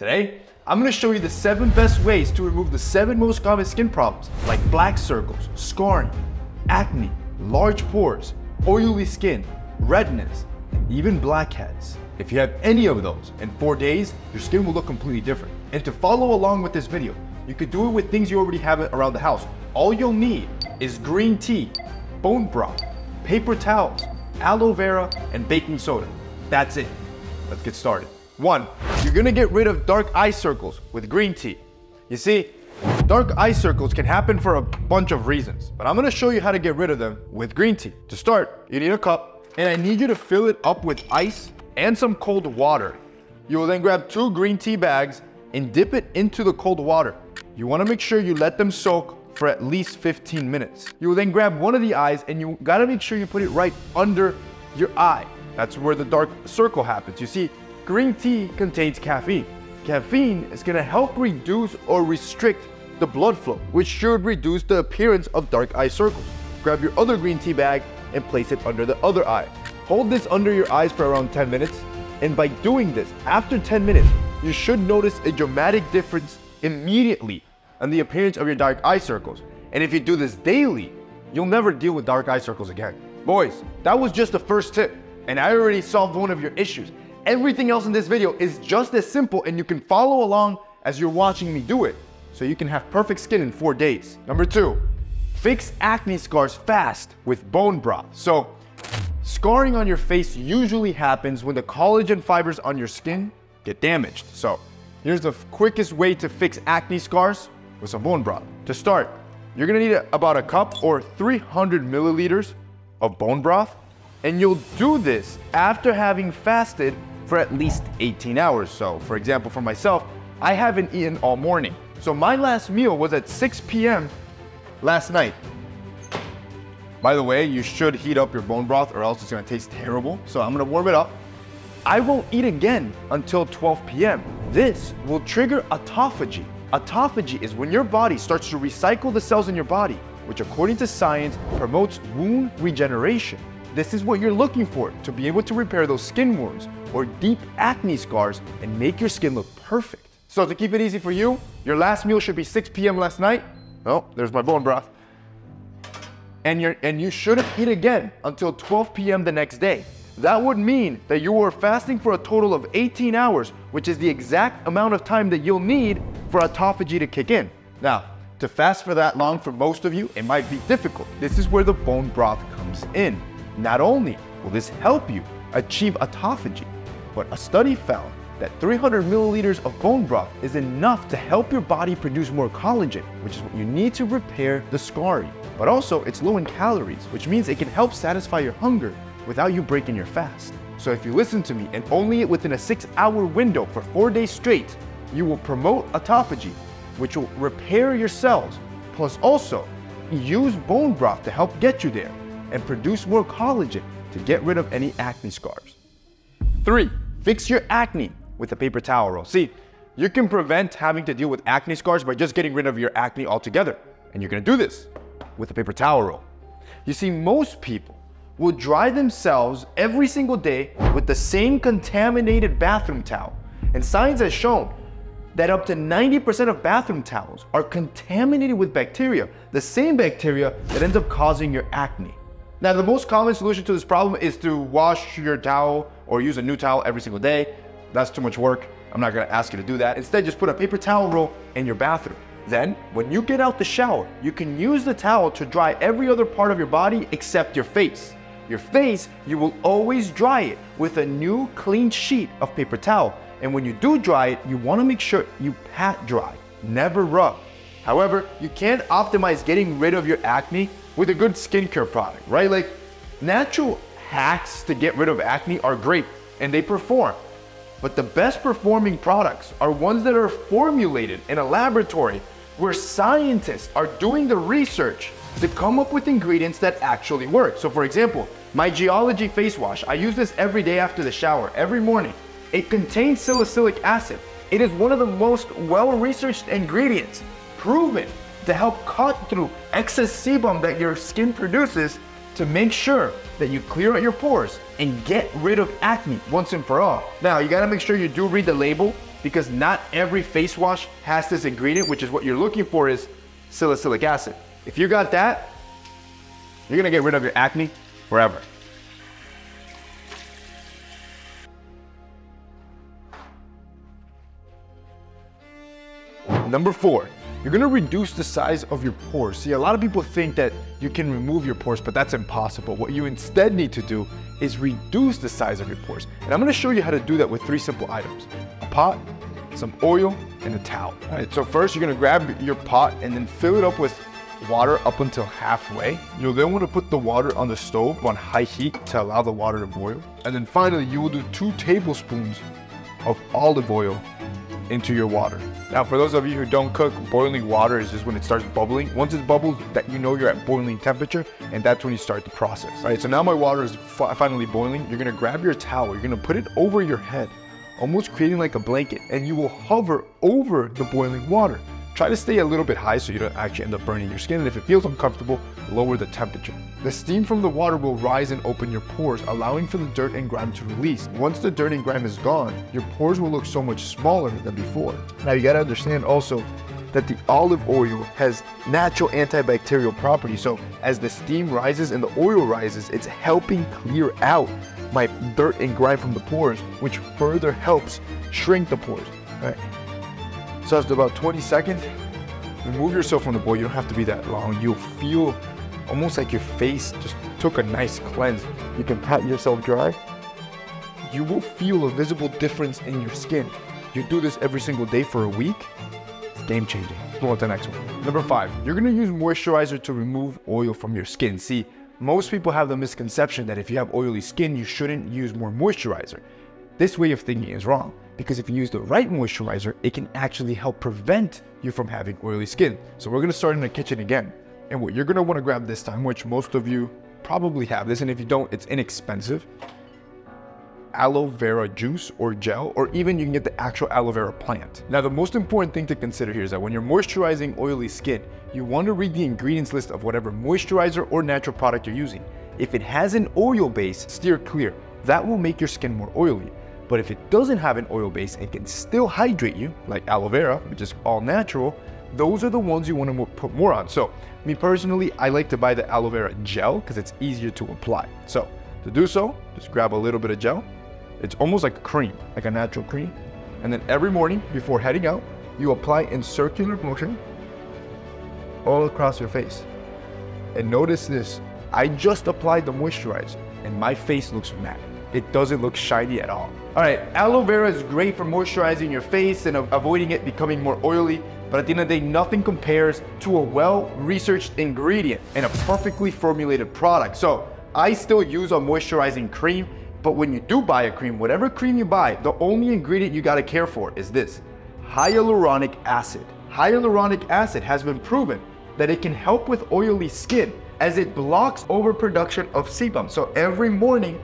Today, I'm going to show you the 7 best ways to remove the 7 most common skin problems like black circles, scarring, acne, large pores, oily skin, redness, and even blackheads. If you have any of those, in 4 days, your skin will look completely different. And to follow along with this video, you could do it with things you already have around the house. All you'll need is green tea, bone broth, paper towels, aloe vera, and baking soda. That's it. Let's get started. 1, you're gonna get rid of dark eye circles with green tea. You see, dark eye circles can happen for a bunch of reasons, but I'm gonna show you how to get rid of them with green tea. To start, you need a cup, and I need you to fill it up with ice and some cold water. You will then grab 2 green tea bags and dip it into the cold water. You wanna make sure you let them soak for at least 15 minutes. You will then grab one of the eyes and you gotta make sure you put it right under your eye. That's where the dark circle happens. You see, green tea contains caffeine. Caffeine is gonna help reduce or restrict the blood flow, which should reduce the appearance of dark eye circles. Grab your other green tea bag and place it under the other eye. Hold this under your eyes for around 10 minutes. And by doing this, after 10 minutes, you should notice a dramatic difference immediately on the appearance of your dark eye circles. And if you do this daily, you'll never deal with dark eye circles again. Boys, that was just the first tip, and I already solved one of your issues. Everything else in this video is just as simple, and you can follow along as you're watching me do it, so you can have perfect skin in 4 days. Number 2, fix acne scars fast with bone broth. So, scarring on your face usually happens when the collagen fibers on your skin get damaged. So, here's the quickest way to fix acne scars with some bone broth. To start, you're gonna need about a cup or 300 milliliters of bone broth, and you'll do this after having fasted for at least 18 hours. So, for example, for myself, I haven't eaten all morning. So my last meal was at 6 p.m. last night. By the way, you should heat up your bone broth or else it's gonna taste terrible. So I'm gonna warm it up. I won't eat again until 12 p.m. This will trigger autophagy. Autophagy is when your body starts to recycle the cells in your body, which according to science promotes wound regeneration. This is what you're looking for to be able to repair those skin wounds or deep acne scars and make your skin look perfect. So to keep it easy for you, your last meal should be 6 p.m. last night. Oh, there's my bone broth. And you shouldn't eat again until 12 p.m. the next day. That would mean that you were fasting for a total of 18 hours, which is the exact amount of time that you'll need for autophagy to kick in. Now, to fast for that long for most of you, it might be difficult. This is where the bone broth comes in. Not only will this help you achieve autophagy, but a study found that 300 milliliters of bone broth is enough to help your body produce more collagen, which is what you need to repair the scarring. But also, it's low in calories, which means it can help satisfy your hunger without you breaking your fast. So if you listen to me and only eat within a 6-hour window for 4 days straight, you will promote autophagy, which will repair your cells, plus also use bone broth to help get you there and produce more collagen to get rid of any acne scars. 3, fix your acne with a paper towel roll. See, you can prevent having to deal with acne scars by just getting rid of your acne altogether. And you're gonna do this with a paper towel roll. You see, most people will dry themselves every single day with the same contaminated bathroom towel. And science has shown that up to 90% of bathroom towels are contaminated with bacteria, the same bacteria that ends up causing your acne. Now, the most common solution to this problem is to wash your towel or use a new towel every single day. That's too much work. I'm not gonna ask you to do that. Instead, just put a paper towel roll in your bathroom. Then, when you get out the shower, you can use the towel to dry every other part of your body except your face. Your face, you will always dry it with a new clean sheet of paper towel. And when you do dry it, you wanna make sure you pat dry, never rub. However, you can't optimize getting rid of your acne with a good skincare product, right? Like, natural hacks to get rid of acne are great and they perform. But the best performing products are ones that are formulated in a laboratory where scientists are doing the research to come up with ingredients that actually work. So for example, my Geology face wash, I use this every day after the shower, every morning. It contains salicylic acid. It is one of the most well-researched ingredients, proven to help cut through excess sebum that your skin produces to make sure that you clear out your pores and get rid of acne once and for all. Now, you gotta make sure you do read the label because not every face wash has this ingredient, which is what you're looking for is salicylic acid. If you got that, you're gonna get rid of your acne forever. Number 4, you're gonna reduce the size of your pores. See, a lot of people think that you can remove your pores, but that's impossible. What you instead need to do is reduce the size of your pores. And I'm gonna show you how to do that with 3 simple items: a pot, some oil, and a towel. All right, so first you're gonna grab your pot and then fill it up with water up until halfway. You'll then want to put the water on the stove on high heat to allow the water to boil. And then finally, you will do 2 tablespoons of olive oil into your water. Now, for those of you who don't cook, boiling water is just when it starts bubbling. Once it bubbles, that you know you're at boiling temperature, and that's when you start the process. All right, so now my water is finally boiling. You're gonna grab your towel, you're gonna put it over your head, almost creating like a blanket, and you will hover over the boiling water. Try to stay a little bit high so you don't actually end up burning your skin, and if it feels uncomfortable, lower the temperature. The steam from the water will rise and open your pores, allowing for the dirt and grime to release. Once the dirt and grime is gone, your pores will look so much smaller than before. Now you gotta understand also that the olive oil has natural antibacterial properties, so as the steam rises and the oil rises, it's helping clear out my dirt and grime from the pores, which further helps shrink the pores. All right. So after about 20 seconds, remove yourself from the bowl. You don't have to be that long. You'll feel almost like your face just took a nice cleanse. You can pat yourself dry. You will feel a visible difference in your skin. You do this every single day for a week, it's game changing. Let's move on to the next one. Number 5, you're gonna use moisturizer to remove oil from your skin. See, most people have the misconception that if you have oily skin, you shouldn't use more moisturizer. This way of thinking is wrong, because if you use the right moisturizer, it can actually help prevent you from having oily skin. So we're gonna start in the kitchen again. And what you're gonna wanna grab this time, which most of you probably have this, and if you don't, it's inexpensive, aloe vera juice or gel, or even you can get the actual aloe vera plant. Now, the most important thing to consider here is that when you're moisturizing oily skin, you want to read the ingredients list of whatever moisturizer or natural product you're using. If it has an oil base, steer clear. That will make your skin more oily. But if it doesn't have an oil base and can still hydrate you, like aloe vera, which is all natural, those are the ones you want to put more on. So me personally, I like to buy the aloe vera gel because it's easier to apply. So to do so, just grab a little bit of gel. It's almost like a cream, like a natural cream. And then every morning before heading out, you apply in circular motion all across your face. And notice this, I just applied the moisturizer and my face looks matte. It doesn't look shiny at all. All right, aloe vera is great for moisturizing your face and avoiding it becoming more oily, but at the end of the day, nothing compares to a well-researched ingredient and a perfectly formulated product. So I still use a moisturizing cream, but when you do buy a cream, whatever cream you buy, the only ingredient you gotta care for is this: hyaluronic acid. Hyaluronic acid has been proven that it can help with oily skin as it blocks overproduction of sebum. So every morning,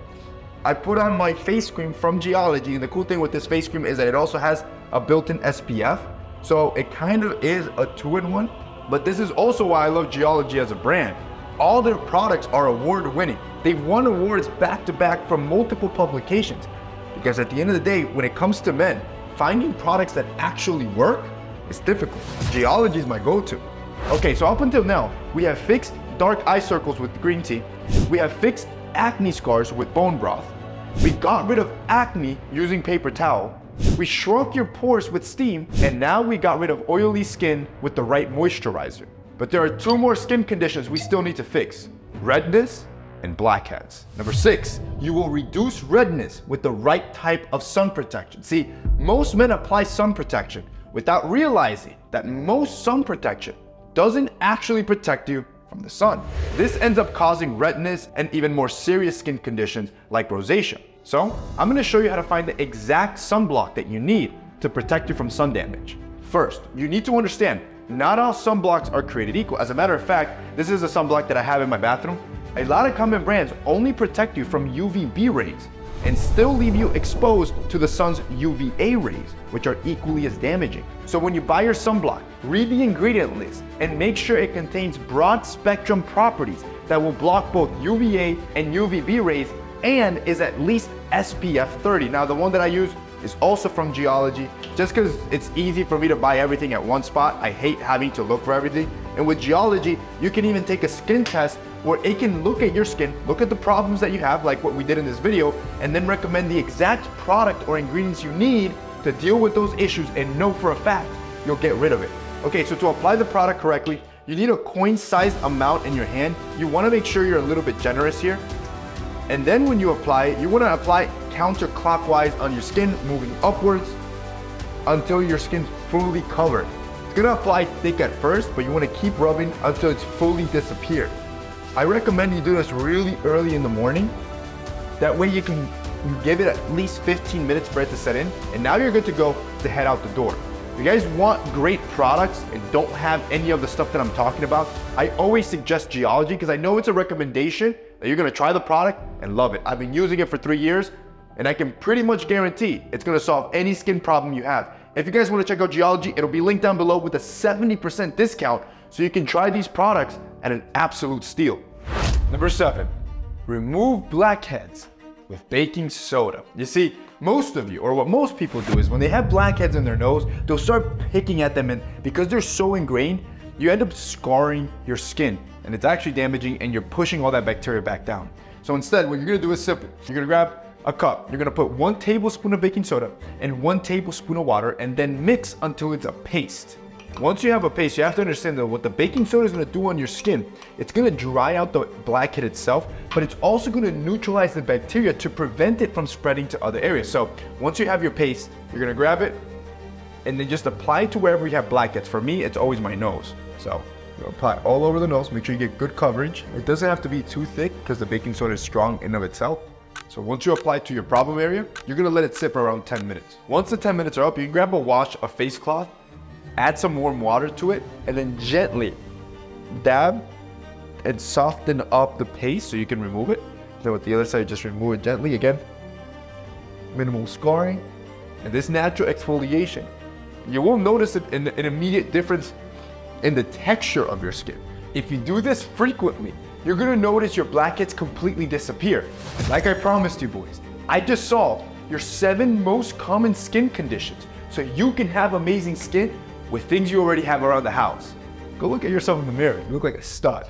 I put on my face cream from Geology, and the cool thing with this face cream is that it also has a built-in SPF. So it kind of is a 2-in-1, but this is also why I love Geology as a brand. All their products are award-winning. They've won awards back-to-back from multiple publications. Because at the end of the day, when it comes to men, finding products that actually work is difficult. Geology is my go-to. Okay, so up until now, we have fixed dark eye circles with green tea. We have fixed acne scars with bone broth. We got rid of acne using paper towel. We shrunk your pores with steam, and now we got rid of oily skin with the right moisturizer. But there are 2 more skin conditions we still need to fix: redness and blackheads. Number 6, you will reduce redness with the right type of sun protection. See, most men apply sun protection without realizing that most sun protection doesn't actually protect you from the sun. This ends up causing redness and even more serious skin conditions like rosacea. So I'm gonna show you how to find the exact sunblock that you need to protect you from sun damage. First, you need to understand, not all sunblocks are created equal. As a matter of fact, this is a sunblock that I have in my bathroom. A lot of common brands only protect you from UVB rays and still leave you exposed to the sun's UVA rays, which are equally as damaging. So when you buy your sunblock, read the ingredient list and make sure it contains broad spectrum properties that will block both UVA and UVB rays and is at least SPF 30. Now, the one that I use is also from Geology. Just because it's easy for me to buy everything at one spot, I hate having to look for everything. And with Geology, you can even take a skin test where it can look at your skin, look at the problems that you have, like what we did in this video, and then recommend the exact product or ingredients you need to deal with those issues and know for a fact you'll get rid of it. Okay, so to apply the product correctly, you need a coin-sized amount in your hand. You wanna make sure you're a little bit generous here. And then when you apply it, you wanna apply counterclockwise on your skin, moving upwards until your skin's fully covered. It's gonna apply thick at first, but you wanna keep rubbing until it's fully disappeared. I recommend you do this really early in the morning. That way you can give it at least 15 minutes for it to set in, and now you're good to go to head out the door. If you guys want great products and don't have any of the stuff that I'm talking about, I always suggest Geology because I know it's a recommendation that you're gonna try the product and love it. I've been using it for 3 years and I can pretty much guarantee it's gonna solve any skin problem you have. If you guys wanna check out Geology, it'll be linked down below with a 70% discount so you can try these products at an absolute steal. Number 7, remove blackheads with baking soda. You see, most of you, or what most people do is when they have blackheads in their nose, they'll start picking at them, and because they're so ingrained, you end up scarring your skin and it's actually damaging and you're pushing all that bacteria back down. So instead, what you're gonna do is simple. You're gonna grab a cup, you're gonna put 1 tablespoon of baking soda and 1 tablespoon of water and then mix until it's a paste. Once you have a paste, you have to understand that what the baking soda is gonna do on your skin, it's gonna dry out the blackhead itself, but it's also gonna neutralize the bacteria to prevent it from spreading to other areas. So once you have your paste, you're gonna grab it and then just apply it to wherever you have blackheads. For me, it's always my nose. So you apply all over the nose, make sure you get good coverage. It doesn't have to be too thick because the baking soda is strong in of itself. So once you apply it to your problem area, you're gonna let it sit for around 10 minutes. Once the 10 minutes are up, you can grab a wash, a face cloth, add some warm water to it, and then gently dab and soften up the paste so you can remove it. Then with the other side, just remove it gently again. Minimal scarring, and this natural exfoliation. You won't notice an immediate difference in the texture of your skin. If you do this frequently, you're gonna notice your blackheads completely disappear. Like I promised you boys, I just solved your 7 most common skin conditions so you can have amazing skin with things you already have around the house. Go look at yourself in the mirror, you look like a stud.